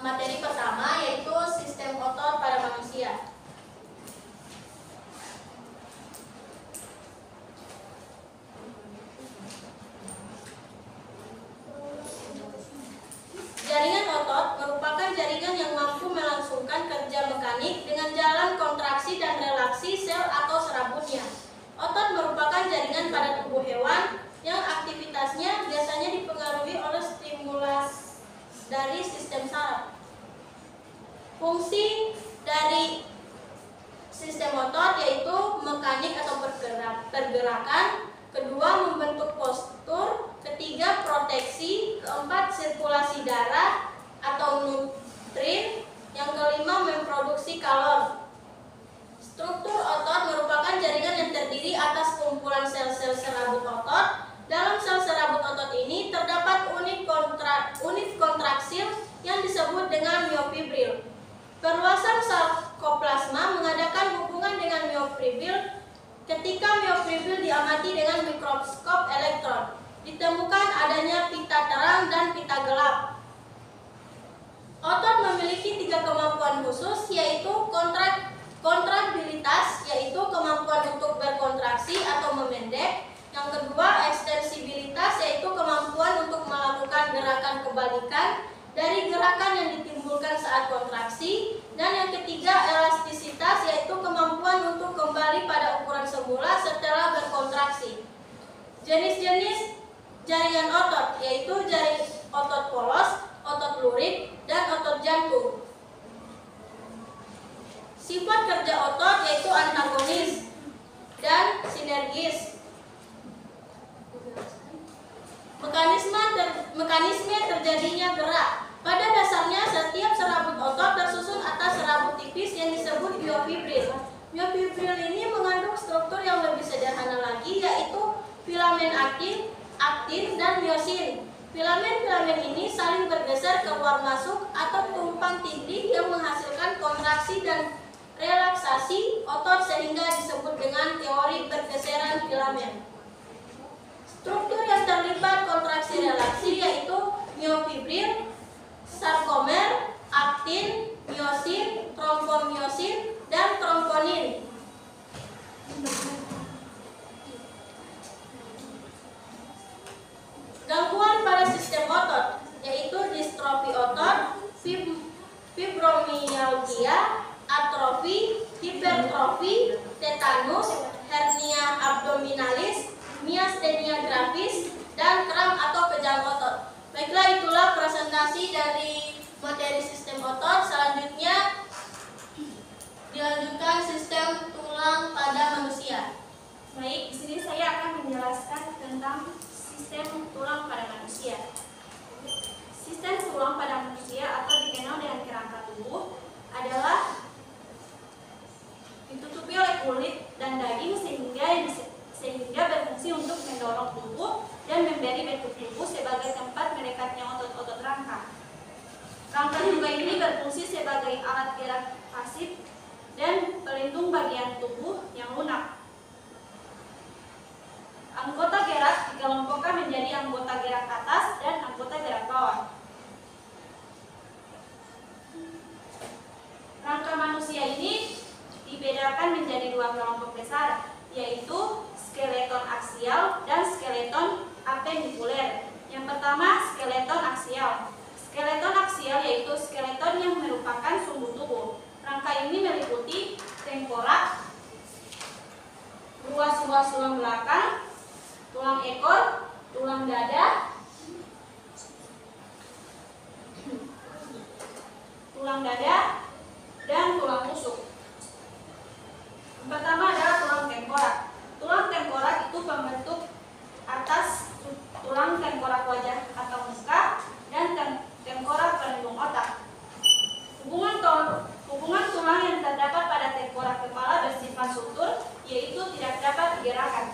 Materi pertama yaitu sistem otot pada manusia. Jaringan otot merupakan jaringan yang mampu melangsungkan kerja mekanik dengan jalan kontraksi dan relaksi sel atau serabutnya. Otot merupakan jaringan pada tubuh hewan yang aktivitasnya biasanya dipengaruhi oleh stimulus dari sistem saraf. Fungsi dari sistem otot yaitu mekanik atau pergerakan, kedua membentuk postur, ketiga proteksi, keempat sirkulasi darah atau nutrin, yang kelima memproduksi kalor. Struktur otot merupakan jaringan yang terdiri atas kumpulan sel-sel serabut otot. Dalam sel serabut otot ini terdapat unit kontraksil yang disebut dengan myofibril. Perluasan sarkoplasma mengadakan hubungan dengan myofibril. Ketika myofibril diamati dengan mikroskop elektron, ditemukan adanya pita terang dan pita gelap. Otot memiliki 3 kemampuan khusus, yaitu kontraktilitas, yaitu kemampuan untuk berkontraksi atau memendek. Yang kedua, ekstensibilitas, yaitu kemampuan untuk melakukan gerakan kebalikan dari gerakan yang ditimbulkan saat kontraksi. Dan yang ketiga, elastisitas, yaitu kemampuan untuk kembali pada ukuran semula setelah berkontraksi. Jenis-jenis jaringan otot yaitu jaringan otot polos, otot lurik, dan otot jantung. Sifat kerja otot yaitu antagonis dan sinergis. Mekanisme terjadinya gerak. Pada dasarnya setiap serabut otot tersusun atas serabut tipis yang disebut myofibril. Myofibril ini mengandung struktur yang lebih sederhana lagi, yaitu filamen aktin dan myosin. Filamen-filamen ini saling bergeser keluar masuk atau tumpang tindih yang menghasilkan kontraksi dan relaksasi otot sehingga disebut dengan teori pergeseran filamen. Struktur yang terlibat kontraksi relaksi yaitu myofibril, sarkomer, aktin, myosin, trombomyosin, dan trombonin. Gangguan pada sistem otot yaitu distrofi otot, fibromyalgia, atrofi, hipertrofi, tetanus, hernia abdominalis, miastenia gravis, dan kram atau kejang otot. Baiklah, itulah presentasi dari materi sistem otot. Selanjutnya dilanjutkan sistem tulang pada manusia. Baik, di sini saya akan menjelaskan tentang sistem tulang pada manusia. Sistem tulang pada manusia atau dikenal dengan kerangka tubuh adalah ditutupi oleh kulit dan daging sehingga berfungsi untuk mendorong tubuh dan memberi bentuk tubuh sebagai tempat melekatnya otot-otot rangka. Rangka juga ini berfungsi sebagai alat gerak pasif dan pelindung bagian tubuh yang lunak. Anggota gerak dikelompokkan menjadi anggota gerak atas dan anggota gerak bawah. Rangka manusia ini dibedakan menjadi 2 kelompok besar, yaitu skeleton aksial dan skeleton apendikuler. Yang pertama, skeleton aksial. Skeleton aksial yaitu skeleton yang merupakan sumbu tubuh. Rangka ini meliputi tengkorak, ruas-ruas tulang belakang, tulang ekor, tulang dada, dan tulang rusuk. Yang pertama adalah tulang tengkorak. Tulang tengkorak itu pembentuk atas tulang tengkorak wajah atau muka dan tengkorak pelindung otak. Hubungan tulang yang terdapat pada tengkorak kepala bersifat struktur, yaitu tidak dapat digerakkan.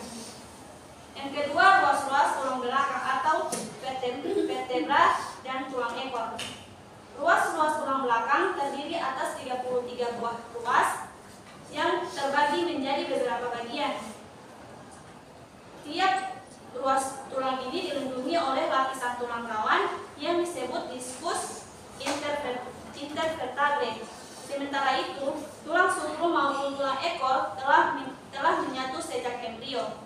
Yang kedua, ruas-ruas tulang belakang atau vertebra dan tulang ekor. Ruas-ruas tulang belakang terdiri atas 33 buah ruas yang terbagi menjadi beberapa bagian. Tiap ruas tulang ini dilindungi oleh lapisan tulang rawan yang disebut diskus Sementara itu, tulang sumber maupun tulang ekor telah menyatu sejak embrio.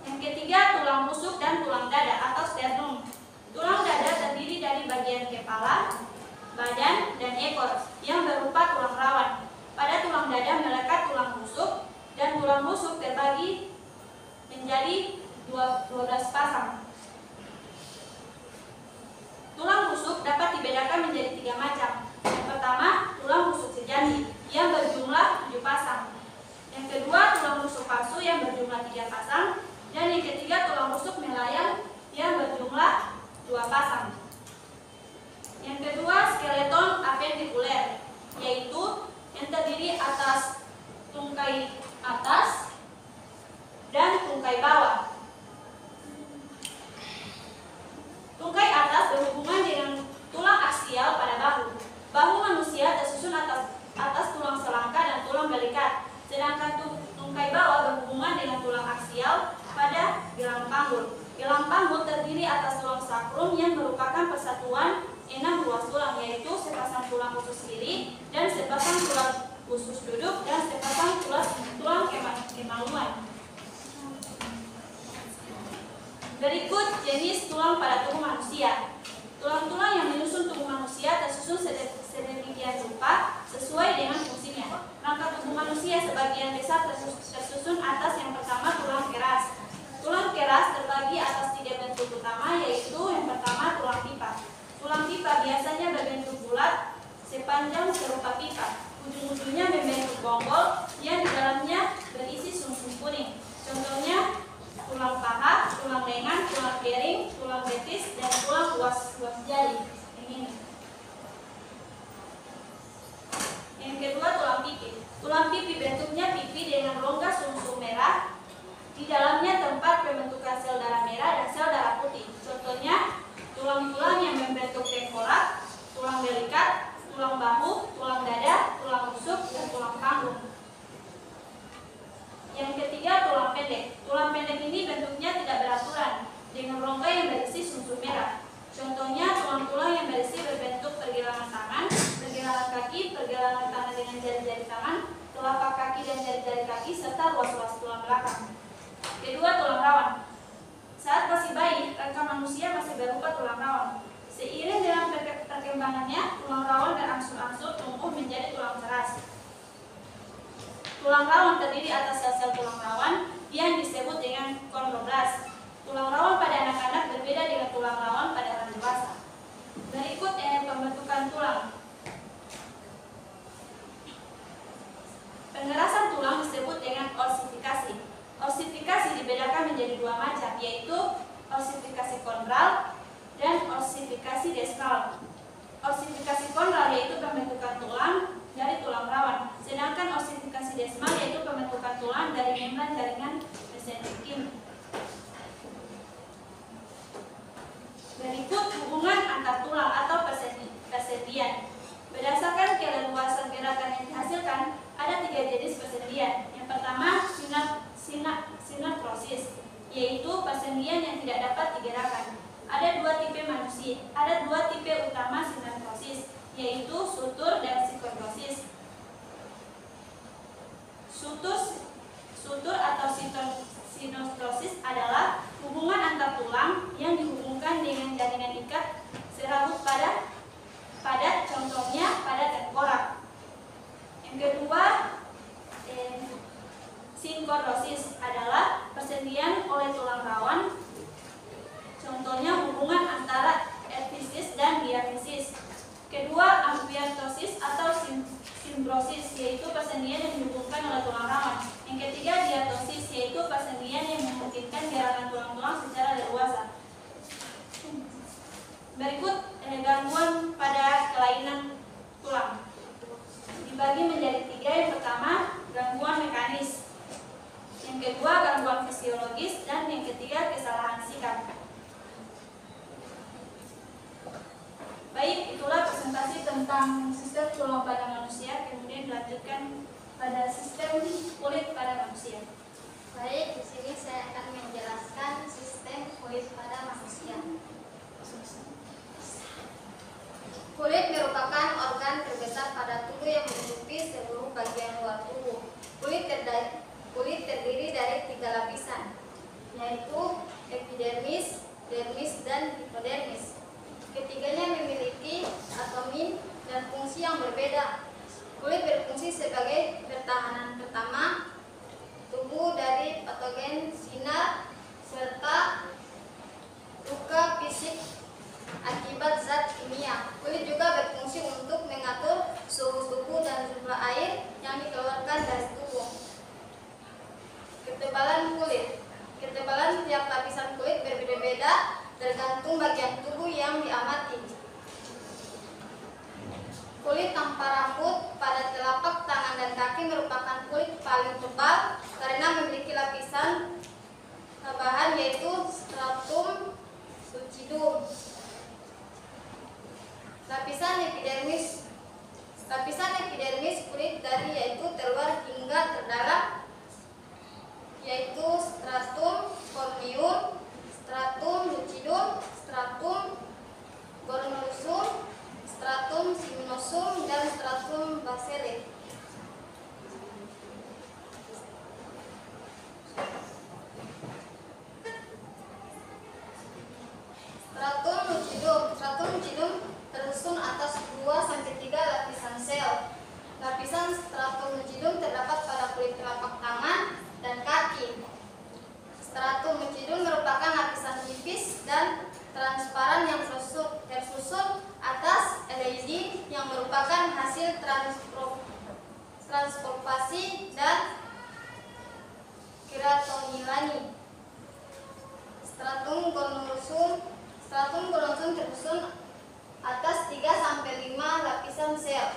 Yang ketiga, tulang rusuk dan tulang dada atau sternum. Tulang dada terdiri dari bagian kepala, badan, dan ekor yang berupa tulang rawan. Pada tulang dada melekat tulang rusuk, dan tulang rusuk terbagi menjadi 12 pasang. Tulang rusuk dapat dibedakan menjadi 3 macam. Yang pertama, tulang rusuk sejati yang berjumlah 7 pasang. Yang kedua, tulang rusuk palsu yang berjumlah 3 pasang. Dan yang ketiga, tulang rusuk melayang yang berjumlah 2 pasang. Yang kedua, skeleton apendikuler, yaitu yang terdiri atas tungkai atas dan tungkai bawah. Tungkai atas berhubungan dengan tulang aksial pada bahu. Bahu manusia tersusun atas tulang selangka dan tulang belikat, sedangkan tungkai bawah berhubungan dengan tulang aksial pada gelang panggul. Gelang panggul terdiri atas tulang sakrum yang merupakan persatuan 6 ruas tulang, yaitu sepasang tulang khusus kiri dan sepasang tulang khusus duduk dan sepasang tulang kemaluan. Berikut jenis tulang pada tubuh manusia. Tulang-tulang yang menyusun tubuh manusia tersusun sedemikian rupa sesuai dengan fungsinya. Rangka tubuh manusia sebagian besar tersusun atas yang pertama tulang keras. Tulang keras terbagi atas 3 bentuk utama, yaitu yang pertama tulang pipa. Tulang pipa biasanya berbentuk bulat sepanjang serupa pipa. Ujung-ujungnya membentuk bonggol yang di dalamnya berisi sumsum kuning. Contohnya tulang paha, tulang lengan, tulang kering, tulang betis, dan tulang ruas jari. Ini. Yang kedua, tulang pipi. Tulang pipi bentuknya pipi dengan rongga sumsum merah. Di dalamnya tempat pembentukan sel darah merah dan sel darah putih. Contohnya tulang-tulang yang membentuk tengkorak, tulang belikat, tulang bahu, tulang dada, tulang rusuk, dan tulang panggung. Yang ketiga, tulang pendek. Tulang pendek ini bentuknya tidak beraturan, dengan rongga yang berisi sumsum merah. Contohnya tulang-tulang yang berisi berbentuk pergelangan tangan, pergelangan kaki, pergelangan tangan dengan jari-jari tangan, telapak kaki dan jari-jari kaki, serta ruas-ruas tulang belakang. Kedua, tulang rawan. Saat masih bayi, rangka manusia masih berupa tulang rawan. Seiring dengan perkembangannya, tulang rawan berangsur-angsur tumbuh menjadi tulang keras. Tulang rawan terdiri atas sel-sel tulang rawan yang disebut dengan kondroblas. Tulang rawan pada anak-anak berbeda dengan tulang rawan pada orang dewasa. Berikut pembentukan tulang. Pengerasan tulang disebut dengan ossifikasi. Ossifikasi dibedakan menjadi 2 macam, yaitu ossifikasi kondral dan ossifikasi desmal. Ossifikasi kondral yaitu pembentukan tulang dari tulang rawan, sedangkan ossifikasi desmal yaitu pembentukan tulang dari membran jaringan mesenterikim. Berikut hubungan antar tulang atau persendian. Berdasarkan keleluasan gerakan yang dihasilkan, ada 3 jenis persendian. Yang pertama, sineprosis, yaitu persendian yang tidak dapat digerakkan. Ada 2 tipe manusia. Ada 2 tipe utama sineprosis, yaitu sutur dan sikondrosis. Sutur atau sinostrosis adalah hubungan antar tulang yang dihubungkan dengan jaringan ikat serabut padat, contohnya pada tengkorak. Yang kedua, sinkondrosis adalah persendian oleh tulang rawan, contohnya hubungan antara epifisis dan diafisis. Kedua, ambientosis atau simbrosis, yaitu persendian yang dihubungkan oleh tulang rawan. Yang ketiga, diatosis, yaitu persendian yang memungkinkan gerakan tulang-tulang secara leluasa. Berikut gangguan pada kelainan tulang. Dibagi menjadi 3. Yang pertama, gangguan mekanis. Yang kedua, gangguan fisiologis, dan yang ketiga, kesalahan sikap. Baik, itulah presentasi tentang sistem tulang pada manusia, kemudian dilanjutkan pada sistem kulit pada manusia. Baik, di sini saya akan menjelaskan sistem kulit pada manusia. Kulit merupakan organ terbesar pada yang berbeda. Kulit berfungsi sebagai pertahanan pertama tubuh dari patogen, sinar, serta luka fisik akibat zat kimia. Kulit juga berfungsi untuk mengatur suhu tubuh dan jumlah air yang dikeluarkan dari tubuh. Ketebalan kulit. Ketebalan tiap lapisan kulit berbeda-beda tergantung bagian tubuh yang diamati. Kulit tanpa rambut pada telapak tangan dan kaki merupakan kulit paling tebal karena memiliki lapisan tambahan yaitu stratum lucidum. Lapisan epidermis kulit dari yaitu terluar hingga terdalam yaitu stratum corneum, stratum lucidum, stratum corneosum, stratum sinuosum, dan stratum basalis. Stratum lucidum tersusun atas 2-3 lapisan sel. Lapisan stratum lucidum terdapat pada kulit telapak tangan dan kaki. Stratum lucidum merupakan lapisan tipis dan transparan yang tersusun atas elastin yang merupakan hasil transformasi dan keratonilani. Stratum corneosum tersusun atas 3-5 lapisan sel.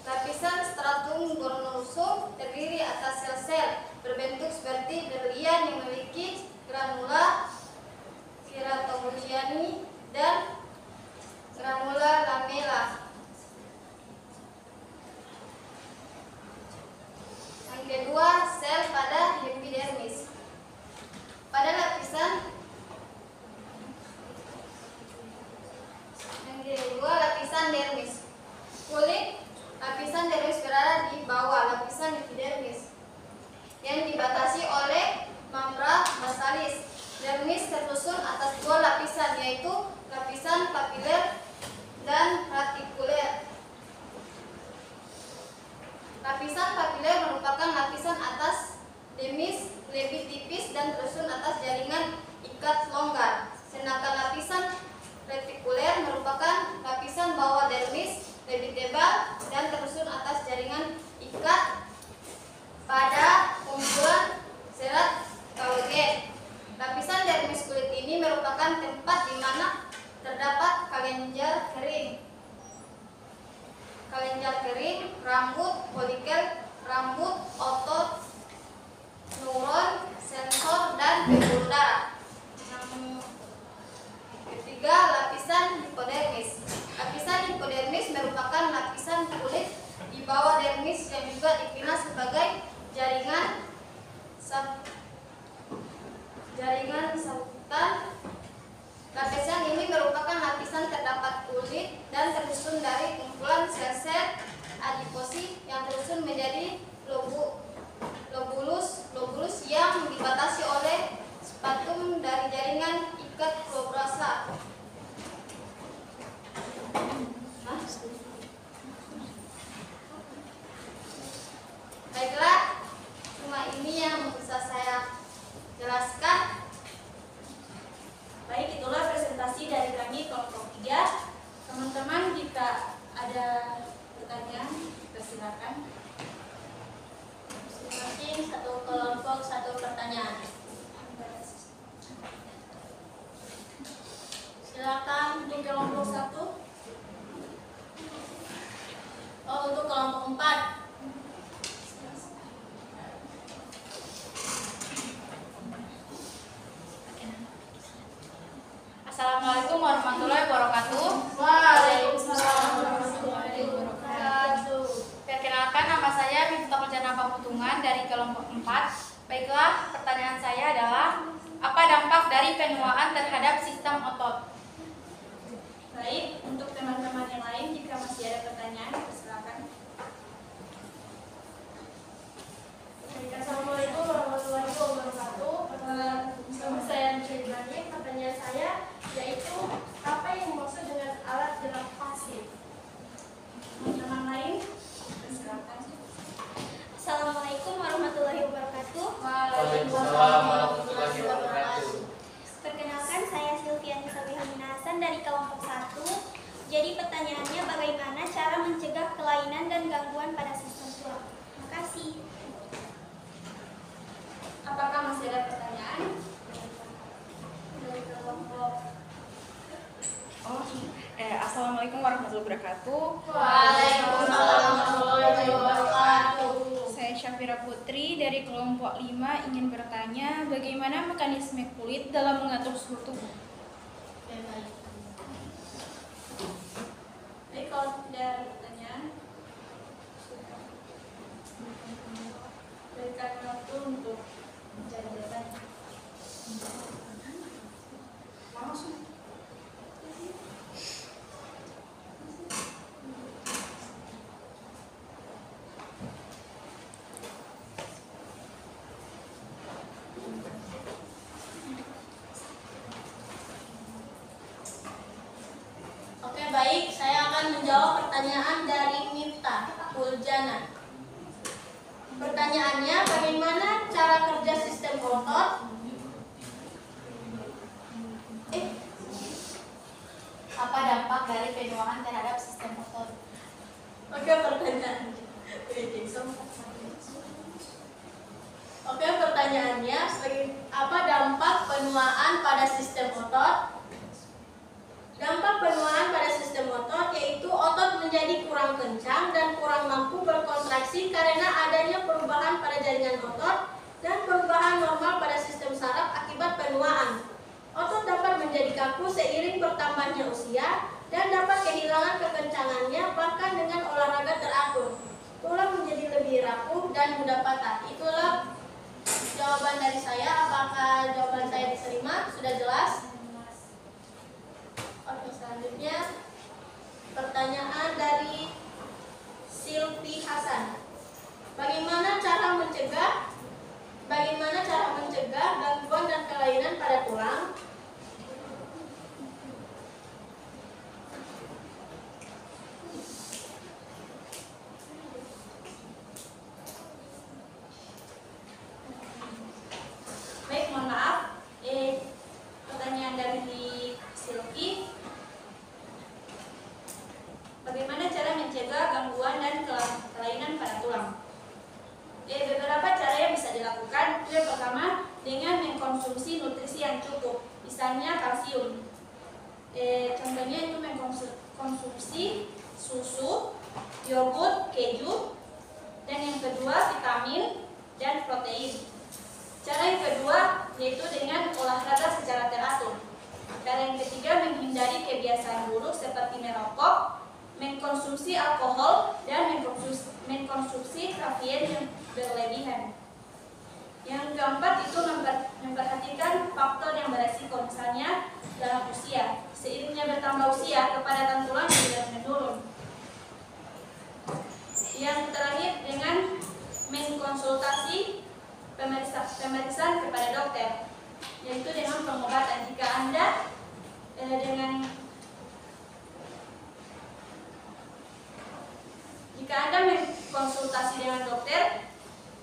Lapisan stratum corneosum terdiri atas sel-sel berbentuk seperti berlian yang memiliki granula keratogeniani dan granula lamella. Yang kedua, sel pada epidermis. Pada lapisan dermis. Lapisan dermis berada di bawah lapisan epidermis yang dibatasi oleh membran basalis. Dermis tersusun atas 2 lapisan yaitu lapisan papiler dan retikuler. Lapisan papiler merupakan lapisan atas dermis lebih tipis dan tersusun atas jaringan ikat longgar. Sedangkan lapisan retikuler merupakan lapisan bawah dermis lebih tebal dan tersusun atas jaringan ikat pada kumpulan serat kolagen. Lapisan dermis kulit ini merupakan tempat di mana terdapat kelenjar kering, rambut, folikel rambut, otot, neuron, sensor, dan pembuluh darah. Yang ketiga, lapisan hipodermis. Lapisan hipodermis merupakan lapisan kulit di bawah dermis yang juga dikenal sebagai jaringan sabutan. Lapisan ini merupakan lapisan terdapat kulit dan tersusun dari kumpulan sel-sel adiposit yang tersusun menjadi lobulus yang dibatasi oleh spatum dari jaringan ikat fibrasa. Baiklah, cuma ini yang bisa saya jelaskan. Baik, itulah presentasi dari kami kelompok 3. Teman-teman, jika ada pertanyaan, silakan. Masing-masing satu kelompok, satu pertanyaan. Silakan untuk kelompok 1. Oh, untuk kelompok 4. Assalamualaikum warahmatullahi wabarakatuh. Waalaikumsalam warahmatullahi wabarakatuh. Perkenalkan, nama saya Miftah Muljanah Pamutungan dari kelompok 4. Baiklah, pertanyaan saya adalah apa dampak dari penuaan terhadap sistem otot? Baik, untuk teman-teman yang lain jika masih ada pertanyaan, silakan. Assalamualaikum warahmatullahi wabarakatuh. Nama saya Ibrahim. Pertanyaan saya yaitu apa yang dimaksud dengan alat wabarakatuh. Waalaikumsalam warahmatullahi wabarakatuh. Saya Syafira Putri dari kelompok 5 ingin bertanya bagaimana mekanisme kulit dalam mengatur suhu tubuh. Baik, kalau tidak ada pertanyaan, berikan waktu untuk mencari jawaban. Oke, baik, saya akan menjawab pertanyaan dari Miftah Uljana. Pertanyaannya, bagaimana cara kerja sistem otot? Apa dampak dari penuaan terhadap sistem otot? Oke, pertanyaannya, apa dampak penuaan pada sistem otot? Dampak penuaan pada sistem otot yaitu otot menjadi kurang kencang dan kurang mampu berkontraksi karena adanya perubahan pada jaringan otot dan perubahan normal pada sistem saraf akibat penuaan. Otot dapat menjadi kaku seiring bertambahnya usia dan dapat kehilangan kekencangannya bahkan dengan olahraga teratur. Tulang menjadi lebih rapuh dan mudah patah. Itulah jawaban dari saya. Apakah jawaban saya diterima? Sudah jelas? Oke, selanjutnya pertanyaan dari Silvi Hasan. Bagaimana cara mencegah gangguan dan kelainan pada tulang? Baik, mohon maaf. Pertanyaan dari Silvi. Bagaimana cara mencegah gangguan dan kelainan pada tulang? Beberapa cara yang bisa dilakukan. Yang pertama, dengan mengkonsumsi nutrisi yang cukup, misalnya kalsium. Contohnya itu mengkonsumsi susu, yogurt, keju. Dan yang kedua, vitamin dan protein. Cara yang kedua yaitu dengan olahraga secara teratur. Cara yang ketiga, menghindari kebiasaan buruk seperti merokok, mengkonsumsi alkohol, dan mengkonsumsi kafein yang berlebihan. Yang keempat itu memperhatikan faktor yang beresiko, misalnya dalam usia. Seiringnya bertambah usia, kepadatan tulang juga menurun. Yang terakhir, dengan mengkonsultasi pemeriksaan kepada dokter, yaitu dengan pengobatan. Jika Anda mengkonsultasi dengan dokter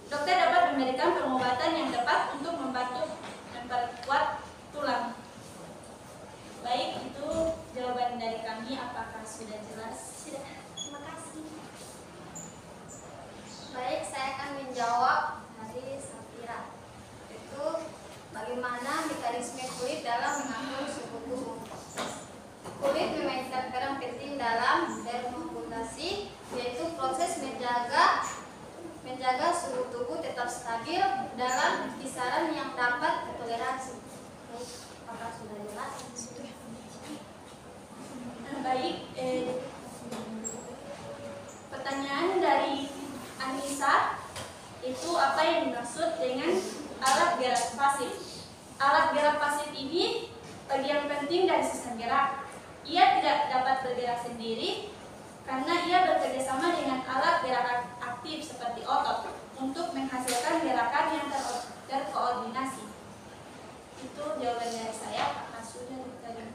dapat memberikan pengobatan yang tepat untuk membantu memperkuat tulang. Baik, itu jawaban dari kami. Apakah sudah jelas? Sudah. Terima kasih. Baik, saya akan menjawab dari Safira. Itu bagaimana mekanisme kulit dalam mengatur suhu tubuh. Kulit memainkan peran penting dalam termofundasi, yaitu proses menjaga suhu tubuh tetap stabil dalam kisaran yang dapat ditoleransi. Apakah sudah jelas? Baik, pertanyaan dari Anissa, itu apa yang dimaksud dengan alat gerak pasif? Alat gerak pasif ini bagian penting dari sistem gerak. Ia tidak dapat bergerak sendiri karena ia bekerjasama dengan alat gerak aktif seperti otot untuk menghasilkan gerakan yang terkoordinasi. Itu jawaban dari saya. Apakah sudah diterima?